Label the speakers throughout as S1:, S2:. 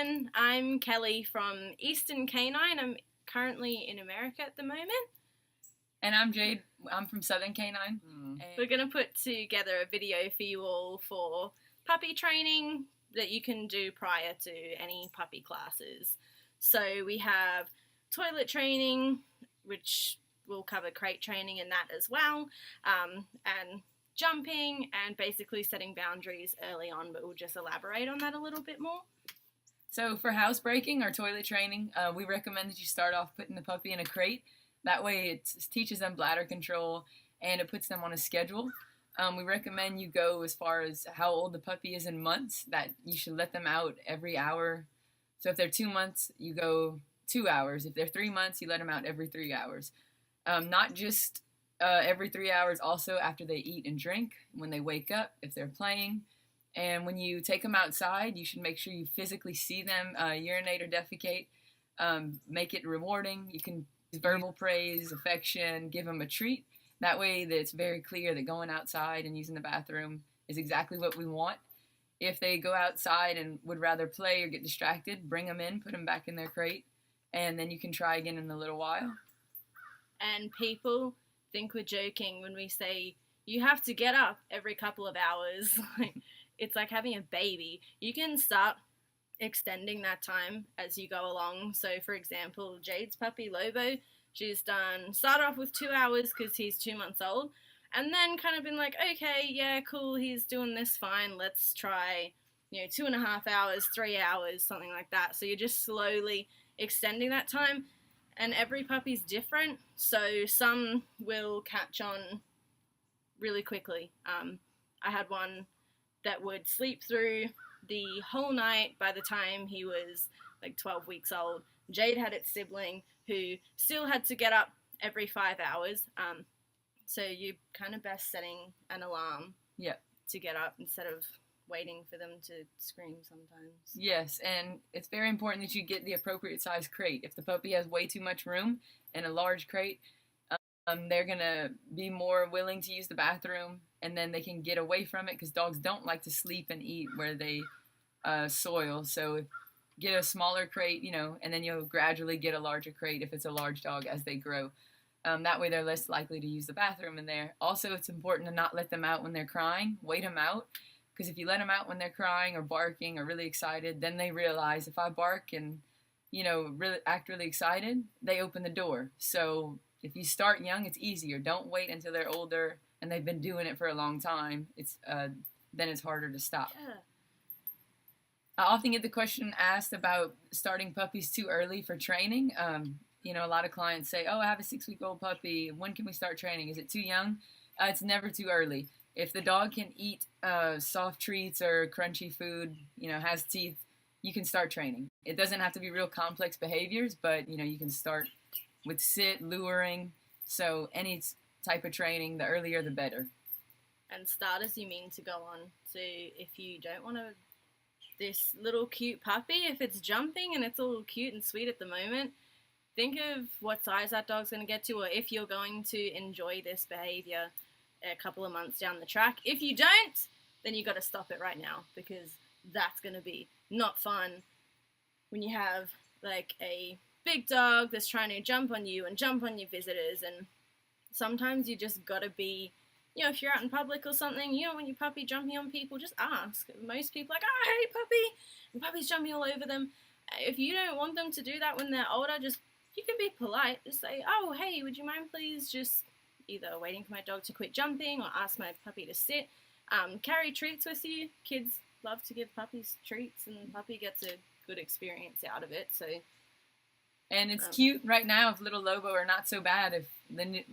S1: everyone. I'm Kelly from Eastern Canine. I'm currently in America at the moment.
S2: And I'm Jade. I'm from Southern Canine.
S1: We're going to put together a video for you all for puppy training that you can do prior to any puppy classes. So we have toilet training, which will cover crate training in that as well, and jumping and basically setting boundaries early on, but we'll just elaborate on that a little bit more.
S2: So for housebreaking or toilet training, we recommend that you start off putting the puppy in a crate. That way it teaches them bladder control and it puts them on a schedule. We recommend you go as far as how old the puppy is in months, that you should let them out every hour. So if they're 2 months, you go 2 hours. If they're 3 months, you let them out every 3 hours. Not just every 3 hours, also after they eat and drink, when they wake up, if they're playing. And when you take them outside, you should make sure you physically see them urinate or defecate. Make it rewarding. You can use verbal praise, affection, give them a treat. That way that it's very clear that going outside and using the bathroom is exactly what we want. If they go outside and would rather play or get distracted, bring them in, put them back in their crate, and then you can try again in a little while.
S1: And people think we're joking when we say you have to get up every couple of hours. It's like having a baby. You can start extending that time as you go along. So for example, Jade's puppy Lobo, she's started off with 2 hours because he's 2 months old, and then kind of been like, okay, yeah, cool, he's doing this fine, let's try 2.5 hours, 3 hours, something like that. So you're just slowly extending that time, and every puppy's different, so some will catch on really quickly. I had one that would sleep through the whole night by the time he was like 12 weeks old. Jade had its sibling who still had to get up every 5 hours. So you're kind of best setting an alarm to get up instead of waiting for them to scream sometimes.
S2: Yes, and it's very important that you get the appropriate size crate. If the puppy has way too much room in a large crate, they're going to be more willing to use the bathroom, and then they can get away from it because dogs don't like to sleep and eat where they soil. So get a smaller crate, and then you'll gradually get a larger crate if it's a large dog as they grow. That way they're less likely to use the bathroom in there. Also, it's important to not let them out when they're crying. Wait them out, because if you let them out when they're crying or barking or really excited, then they realize if I bark and, really act really excited, they open the door. So if you start young, it's easier. Don't wait until they're older and they've been doing it for a long time. Then it's harder to stop.
S1: Yeah.
S2: I often get the question asked about starting puppies too early for training. A lot of clients say, oh, I have a 6-week-old puppy. When can we start training? Is it too young? It's never too early. If the dog can eat soft treats or crunchy food, has teeth, you can start training. It doesn't have to be real complex behaviors, but, you can start with sit, luring. So any type of training, the earlier the better.
S1: And starters you mean to go on. So if you don't want this little cute puppy, if it's jumping and it's all cute and sweet at the moment, think of what size that dog's going to get to, or if you're going to enjoy this behavior a couple of months down the track. If you don't, then you got to stop it right now, because that's going to be not fun when you have like a big dog that's trying to jump on you and jump on your visitors. And sometimes you just got to be, if you're out in public or something, you don't want your puppy jumping on people, just ask. Most people are like, oh, hey, puppy, and puppy's jumping all over them. If you don't want them to do that when they're older, you can be polite. Just say, oh, hey, would you mind please just either waiting for my dog to quit jumping or ask my puppy to sit. Carry treats with you. Kids love to give puppies treats, and the puppy gets a good experience out of it.
S2: And it's cute right now if little Lobo are not so bad. If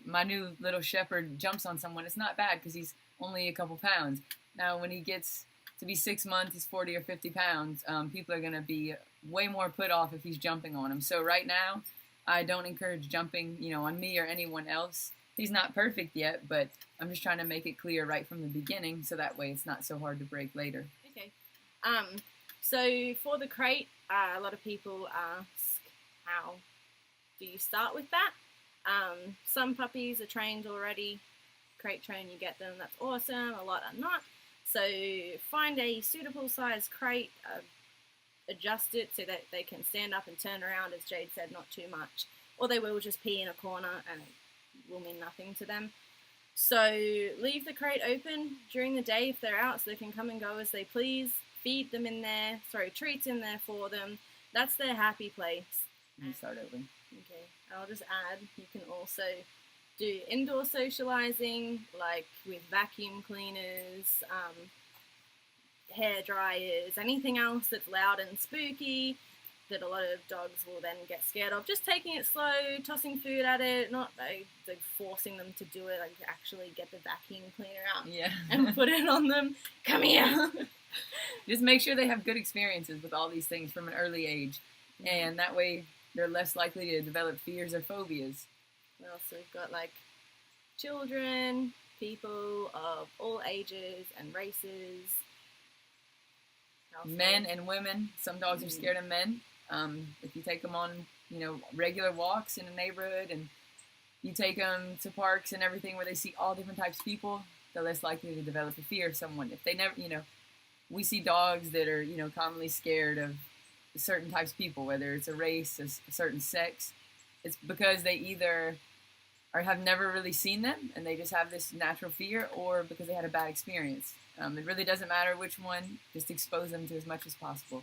S2: my new little shepherd jumps on someone, it's not bad because he's only a couple pounds. Now when he gets to be 6 months, he's 40 or 50 pounds. People are going to be way more put off if he's jumping on him. So right now, I don't encourage jumping, on me or anyone else. He's not perfect yet, but I'm just trying to make it clear right from the beginning, so that way it's not so hard to break later.
S1: Okay. So for the crate, a lot of people ask, how do you start with that? Some puppies are trained already. Crate train, you get them, that's awesome. A lot are not. So find a suitable size crate. adjust it so that they can stand up and turn around, as Jade said, not too much. Or they will just pee in a corner and it will mean nothing to them. So leave the crate open during the day if they're out so they can come and go as they please. Feed them in there, treats in there for them. That's their happy place.
S2: You start over.
S1: Okay, I'll just add, you can also do indoor socializing, like with vacuum cleaners, hair dryers, anything else that's loud and spooky that a lot of dogs will then get scared of. Just taking it slow, tossing food at it, not like forcing them to do it, like actually get the vacuum cleaner out and put it on them. Come here.
S2: Just make sure they have good experiences with all these things from an early age, and that way they're less likely to develop fears or phobias.
S1: Well, so we've got like children, people of all ages and races.
S2: Men and women. Some dogs are scared of men. If you take them on, regular walks in a neighborhood and you take them to parks and everything where they see all different types of people, they're less likely to develop a fear of someone. If they never, we see dogs that are, commonly scared of certain types of people, whether it's a race, a certain sex. It's because they either have never really seen them and they just have this natural fear, or because they had a bad experience. It really doesn't matter which one, just expose them to as much as possible.